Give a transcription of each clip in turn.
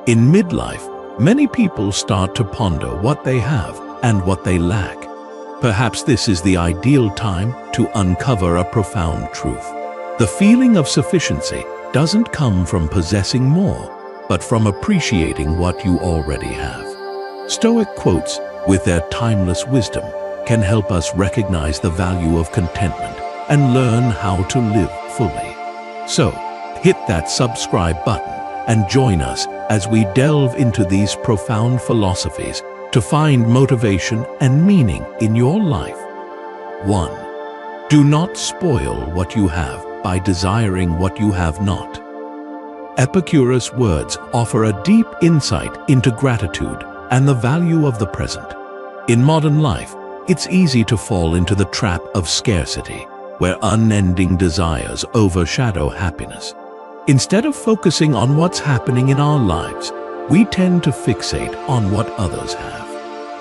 In midlife, many people start to ponder what they have and what they lack. Perhaps this is the ideal time to uncover a profound truth. The feeling of sufficiency doesn't come from possessing more, but from appreciating what you already have. Stoic quotes, with their timeless wisdom, can help us recognize the value of contentment and learn how to live fully. So, hit that subscribe button and join us as we delve into these profound philosophies to find motivation and meaning in your life. 1. Do not spoil what you have by desiring what you have not. Epicurus' words offer a deep insight into gratitude and the value of the present. In modern life, it's easy to fall into the trap of scarcity, where unending desires overshadow happiness. Instead of focusing on what's happening in our lives, we tend to fixate on what others have.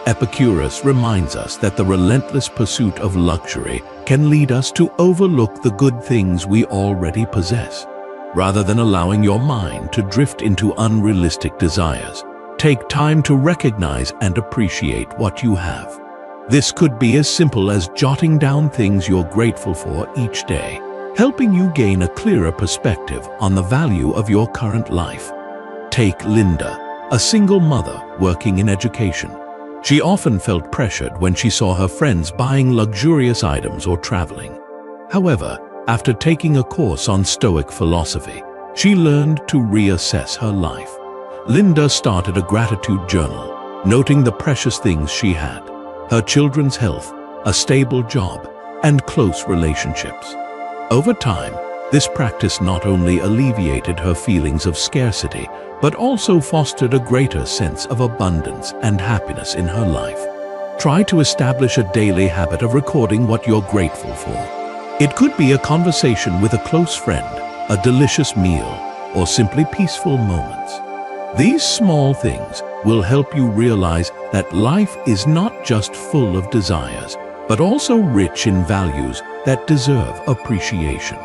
Epicurus reminds us that the relentless pursuit of luxury can lead us to overlook the good things we already possess. Rather than allowing your mind to drift into unrealistic desires, take time to recognize and appreciate what you have. This could be as simple as jotting down things you're grateful for each day, helping you gain a clearer perspective on the value of your current life. Take Linda, a single mother working in education. She often felt pressured when she saw her friends buying luxurious items or traveling. However, after taking a course on Stoic philosophy, she learned to reassess her life. Linda started a gratitude journal, noting the precious things she had: her children's health, a stable job, and close relationships. Over time, this practice not only alleviated her feelings of scarcity, but also fostered a greater sense of abundance and happiness in her life. Try to establish a daily habit of recording what you're grateful for. It could be a conversation with a close friend, a delicious meal, or simply peaceful moments. These small things will help you realize that life is not just full of desires, but also rich in values that deserve appreciation.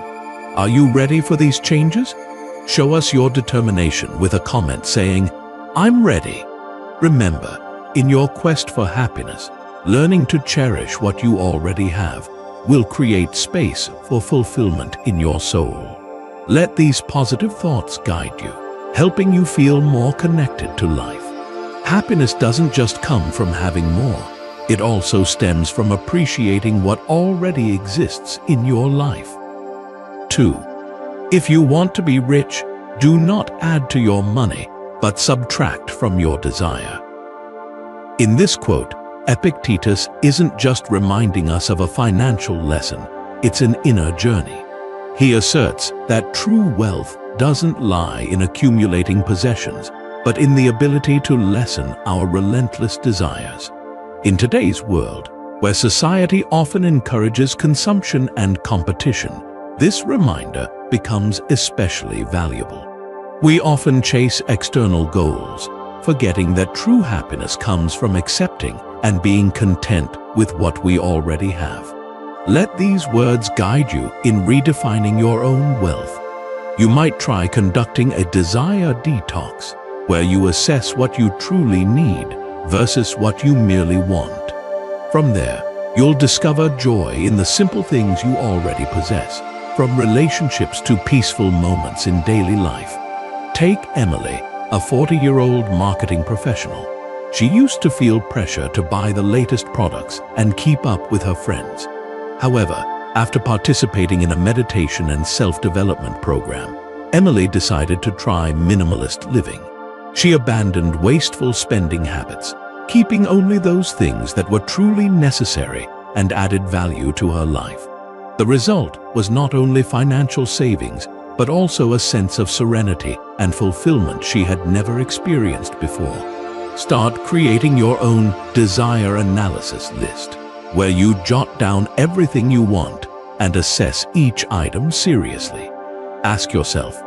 Are you ready for these changes? Show us your determination with a comment saying, "I'm ready." Remember, in your quest for happiness, learning to cherish what you already have will create space for fulfillment in your soul. Let these positive thoughts guide you, helping you feel more connected to life. Happiness doesn't just come from having more. It also stems from appreciating what already exists in your life. 2. If you want to be rich, do not add to your money, but subtract from your desire. In this quote, Epictetus isn't just reminding us of a financial lesson, it's an inner journey. He asserts that true wealth doesn't lie in accumulating possessions, but in the ability to lessen our relentless desires. In today's world, where society often encourages consumption and competition, this reminder becomes especially valuable. We often chase external goals, forgetting that true happiness comes from accepting and being content with what we already have. Let these words guide you in redefining your own wealth. You might try conducting a desire detox, where you assess what you truly need versus what you merely want. From there, you'll discover joy in the simple things you already possess, from relationships to peaceful moments in daily life. Take Emily, a 40-year-old marketing professional. She used to feel pressure to buy the latest products and keep up with her friends. However, after participating in a meditation and self-development program, Emily decided to try minimalist living. She abandoned wasteful spending habits, keeping only those things that were truly necessary and added value to her life. The result was not only financial savings, but also a sense of serenity and fulfillment she had never experienced before. Start creating your own desire analysis list, where you jot down everything you want and assess each item seriously. Ask yourself,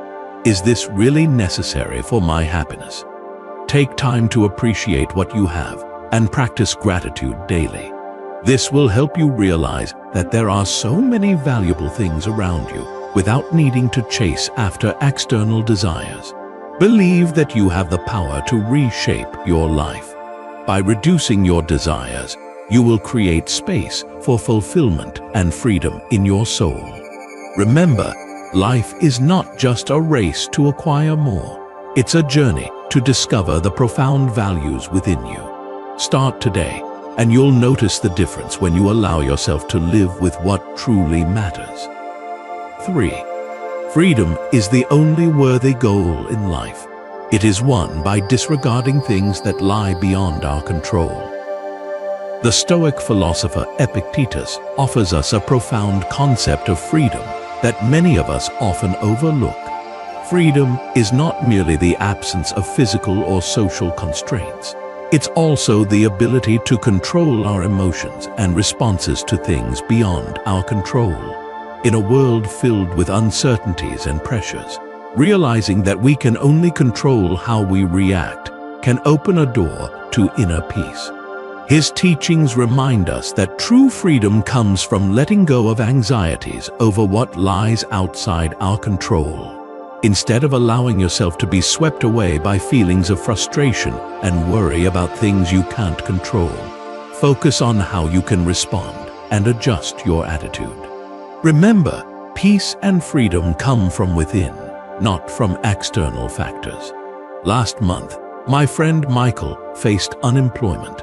is this really necessary for my happiness? Take time to appreciate what you have and practice gratitude daily. This will help you realize that there are so many valuable things around you without needing to chase after external desires. Believe that you have the power to reshape your life. By reducing your desires, you will create space for fulfillment and freedom in your soul. Remember, life is not just a race to acquire more. It's a journey to discover the profound values within you. Start today, and you'll notice the difference when you allow yourself to live with what truly matters. 3. Freedom is the only worthy goal in life. It is won by disregarding things that lie beyond our control. The Stoic philosopher Epictetus offers us a profound concept of freedom that many of us often overlook. Freedom is not merely the absence of physical or social constraints. It's also the ability to control our emotions and responses to things beyond our control. In a world filled with uncertainties and pressures, realizing that we can only control how we react can open a door to inner peace. His teachings remind us that true freedom comes from letting go of anxieties over what lies outside our control. Instead of allowing yourself to be swept away by feelings of frustration and worry about things you can't control, focus on how you can respond and adjust your attitude. Remember, peace and freedom come from within, not from external factors. Last month, my friend Michael faced unemployment.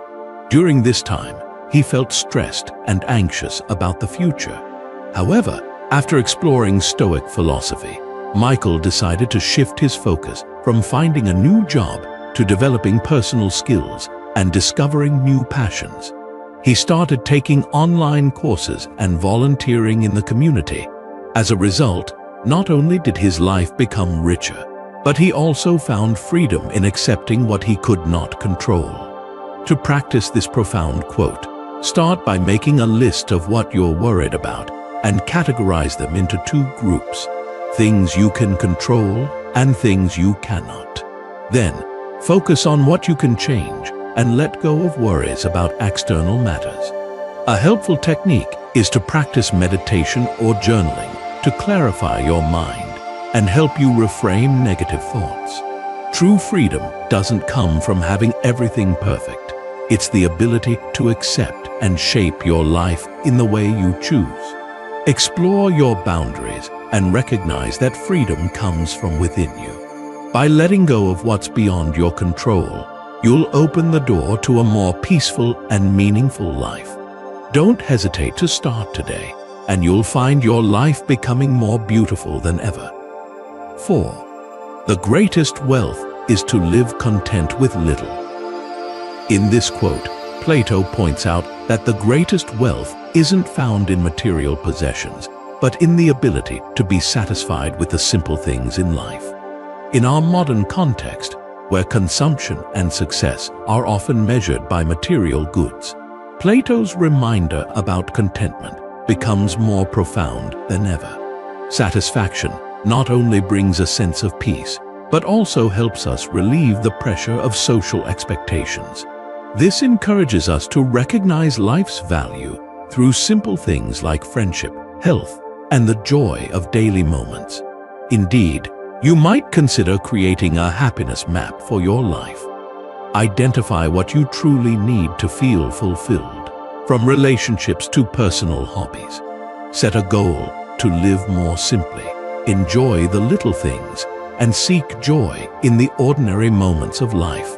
During this time, he felt stressed and anxious about the future. However, after exploring Stoic philosophy, Michael decided to shift his focus from finding a new job to developing personal skills and discovering new passions. He started taking online courses and volunteering in the community. As a result, not only did his life become richer, but he also found freedom in accepting what he could not control. To practice this profound quote, start by making a list of what you're worried about and categorize them into 2 groups: things you can control and things you cannot. Then, focus on what you can change and let go of worries about external matters. A helpful technique is to practice meditation or journaling to clarify your mind and help you reframe negative thoughts. True freedom doesn't come from having everything perfect. It's the ability to accept and shape your life in the way you choose. Explore your boundaries and recognize that freedom comes from within you. By letting go of what's beyond your control, you'll open the door to a more peaceful and meaningful life. Don't hesitate to start today, and you'll find your life becoming more beautiful than ever. 4. The greatest wealth is to live content with little. In this quote, Plato points out that the greatest wealth isn't found in material possessions, but in the ability to be satisfied with the simple things in life. In our modern context, where consumption and success are often measured by material goods, Plato's reminder about contentment becomes more profound than ever. Satisfaction not only brings a sense of peace, but also helps us relieve the pressure of social expectations. This encourages us to recognize life's value through simple things like friendship, health, and the joy of daily moments. Indeed, you might consider creating a happiness map for your life. Identify what you truly need to feel fulfilled, from relationships to personal hobbies. Set a goal to live more simply, enjoy the little things, and seek joy in the ordinary moments of life.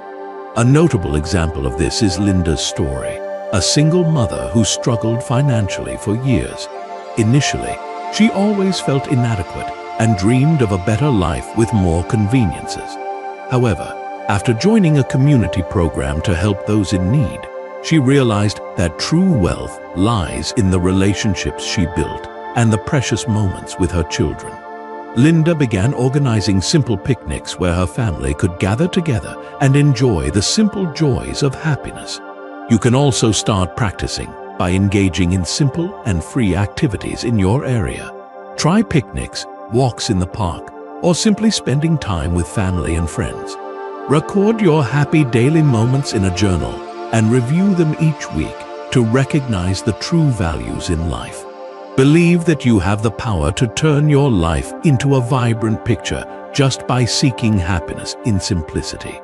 A notable example of this is Linda's story, a single mother who struggled financially for years. Initially, she always felt inadequate and dreamed of a better life with more conveniences. However, after joining a community program to help those in need, she realized that true wealth lies in the relationships she built and the precious moments with her children. Linda began organizing simple picnics where her family could gather together and enjoy the simple joys of happiness. You can also start practicing by engaging in simple and free activities in your area. Try picnics, walks in the park, or simply spending time with family and friends. Record your happy daily moments in a journal and review them each week to recognize the true values in life. Believe that you have the power to turn your life into a vibrant picture just by seeking happiness in simplicity.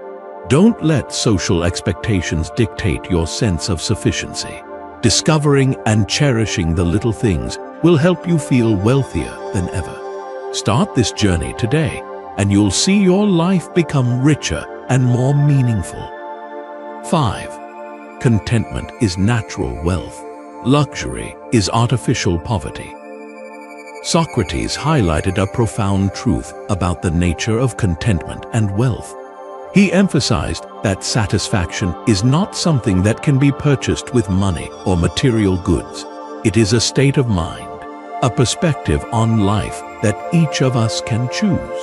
Don't let social expectations dictate your sense of sufficiency. Discovering and cherishing the little things will help you feel wealthier than ever. Start this journey today, and you'll see your life become richer and more meaningful. 5. Contentment is natural wealth. Luxury is artificial poverty. Socrates highlighted a profound truth about the nature of contentment and wealth. He emphasized that satisfaction is not something that can be purchased with money or material goods. It is a state of mind, a perspective on life that each of us can choose.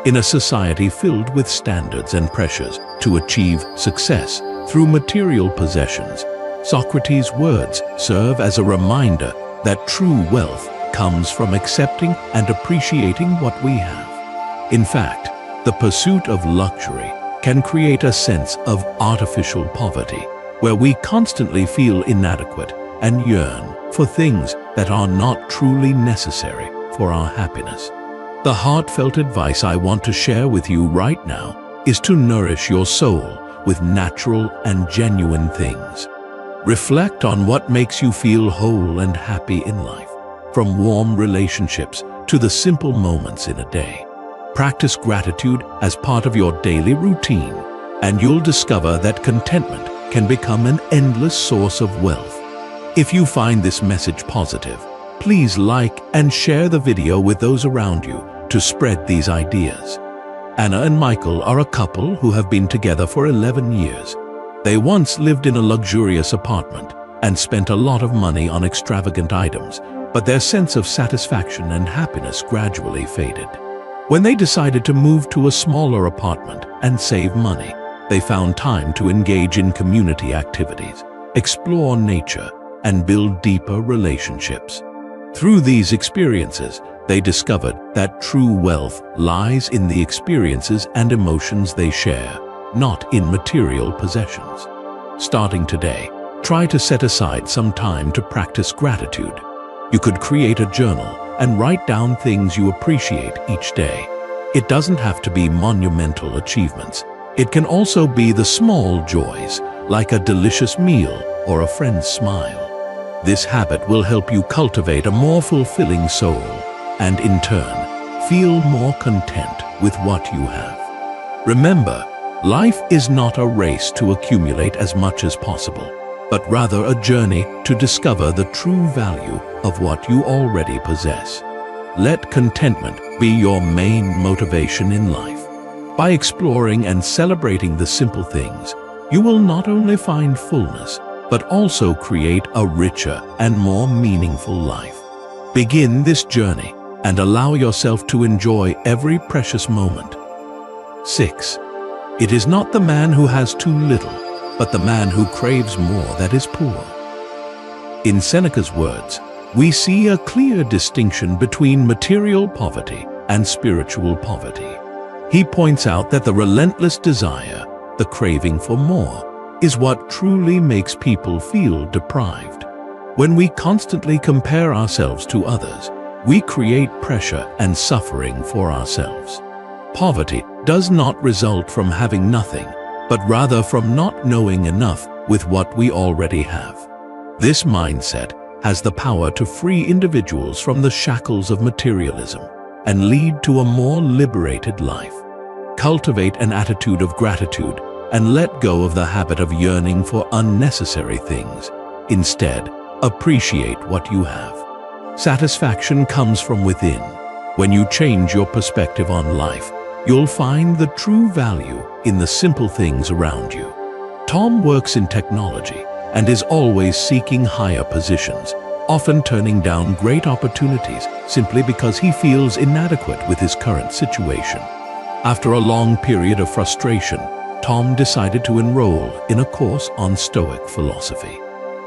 In a society filled with standards and pressures to achieve success through material possessions, Socrates' words serve as a reminder that true wealth comes from accepting and appreciating what we have. In fact, the pursuit of luxury can create a sense of artificial poverty, where we constantly feel inadequate and yearn for things that are not truly necessary for our happiness. The heartfelt advice I want to share with you right now is to nourish your soul with natural and genuine things. Reflect on what makes you feel whole and happy in life, from warm relationships to the simple moments in a day. Practice gratitude as part of your daily routine, and you'll discover that contentment can become an endless source of wealth. If you find this message positive, please like and share the video with those around you to spread these ideas. Anna and Michael are a couple who have been together for 11 years. They once lived in a luxurious apartment and spent a lot of money on extravagant items, but their sense of satisfaction and happiness gradually faded. When they decided to move to a smaller apartment and save money, they found time to engage in community activities, explore nature, and build deeper relationships. Through these experiences, they discovered that true wealth lies in the experiences and emotions they share, not in material possessions. Starting today, try to set aside some time to practice gratitude. You could create a journal and write down things you appreciate each day. It doesn't have to be monumental achievements. It can also be the small joys, like a delicious meal or a friend's smile. This habit will help you cultivate a more fulfilling soul and, in turn, feel more content with what you have. Remember, life is not a race to accumulate as much as possible, but rather a journey to discover the true value of what you already possess. Let contentment be your main motivation in life. By exploring and celebrating the simple things, you will not only find fullness, but also create a richer and more meaningful life. Begin this journey and allow yourself to enjoy every precious moment. 6. It is not the man who has too little, but the man who craves more that is poor. In Seneca's words, we see a clear distinction between material poverty and spiritual poverty. He points out that the relentless desire, the craving for more, is what truly makes people feel deprived. When we constantly compare ourselves to others, we create pressure and suffering for ourselves. Poverty does not result from having nothing, but rather from not knowing enough with what we already have. This mindset has the power to free individuals from the shackles of materialism and lead to a more liberated life. Cultivate an attitude of gratitude and let go of the habit of yearning for unnecessary things. Instead, appreciate what you have. Satisfaction comes from within. When you change your perspective on life, you'll find the true value in the simple things around you. Tom works in technology and is always seeking higher positions, often turning down great opportunities simply because he feels inadequate with his current situation. After a long period of frustration, Tom decided to enroll in a course on Stoic philosophy.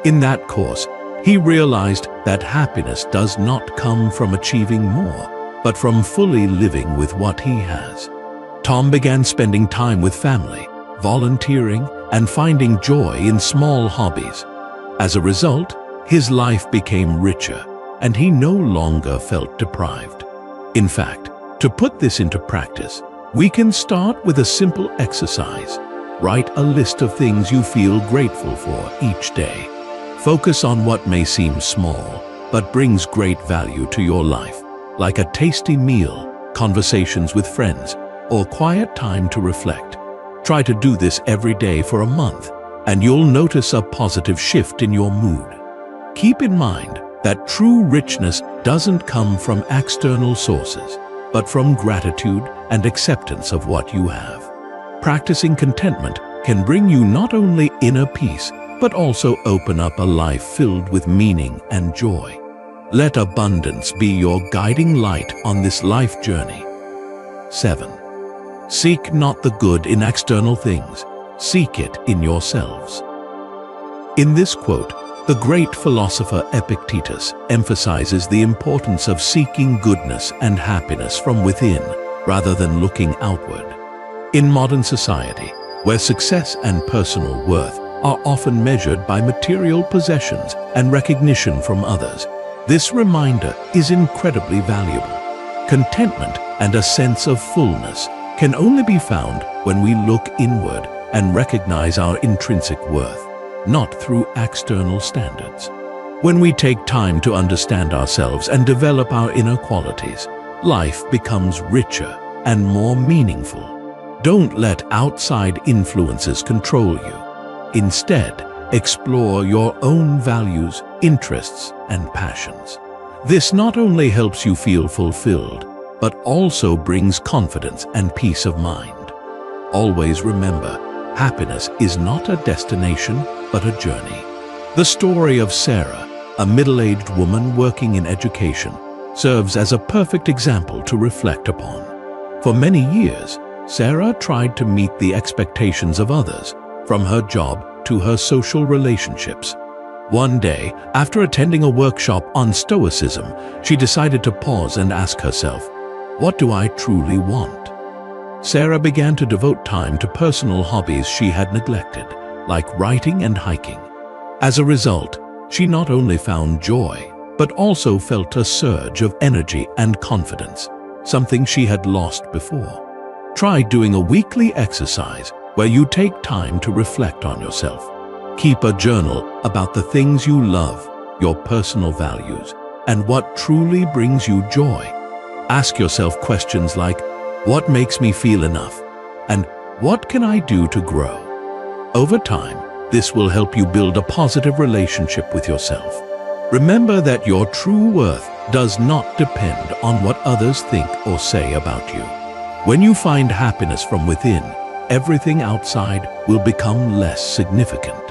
In that course, he realized that happiness does not come from achieving more, but from fully living with what he has. Tom began spending time with family, volunteering, and finding joy in small hobbies. As a result, his life became richer, and he no longer felt deprived. In fact, To put this into practice, we can start with a simple exercise. Write a list of things you feel grateful for each day. Focus on what may seem small, but brings great value to your life, like a tasty meal, conversations with friends, or quiet time to reflect. Try to do this every day for a month, and you'll notice a positive shift in your mood. Keep in mind that true richness doesn't come from external sources, but from gratitude and acceptance of what you have. Practicing contentment can bring you not only inner peace, but also open up a life filled with meaning and joy. Let abundance be your guiding light on this life journey. 7. Seek not the good in external things, seek it in yourselves. In this quote, the great philosopher Epictetus emphasizes the importance of seeking goodness and happiness from within, rather than looking outward. In modern society, where success and personal worth are often measured by material possessions and recognition from others, this reminder is incredibly valuable. Contentment and a sense of fullness can only be found when we look inward and recognize our intrinsic worth, not through external standards. When we take time to understand ourselves and develop our inner qualities, life becomes richer and more meaningful. Don't let outside influences control you. Instead, explore your own values, interests, and passions. This not only helps you feel fulfilled, but also brings confidence and peace of mind. Always remember, happiness is not a destination, but a journey. The story of Sarah, a middle-aged woman working in education, serves as a perfect example to reflect upon. For many years, Sarah tried to meet the expectations of others, from her job to her social relationships. One day, after attending a workshop on Stoicism, she decided to pause and ask herself, "What do I truly want?" Sarah began to devote time to personal hobbies she had neglected, like writing and hiking. As a result, she not only found joy, but also felt a surge of energy and confidence, something she had lost before. Try doing a weekly exercise where you take time to reflect on yourself. Keep a journal about the things you love, your personal values, and what truly brings you joy. Ask yourself questions like, what makes me feel enough? And what can I do to grow? Over time, this will help you build a positive relationship with yourself. Remember that your true worth does not depend on what others think or say about you. When you find happiness from within, everything outside will become less significant.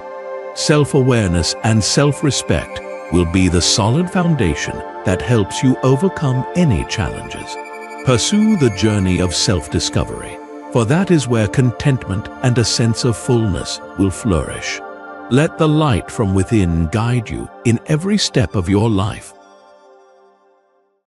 Self-awareness and self-respect will be the solid foundation that helps you overcome any challenges. Pursue the journey of self-discovery, for that is where contentment and a sense of fullness will flourish. Let the light from within guide you in every step of your life.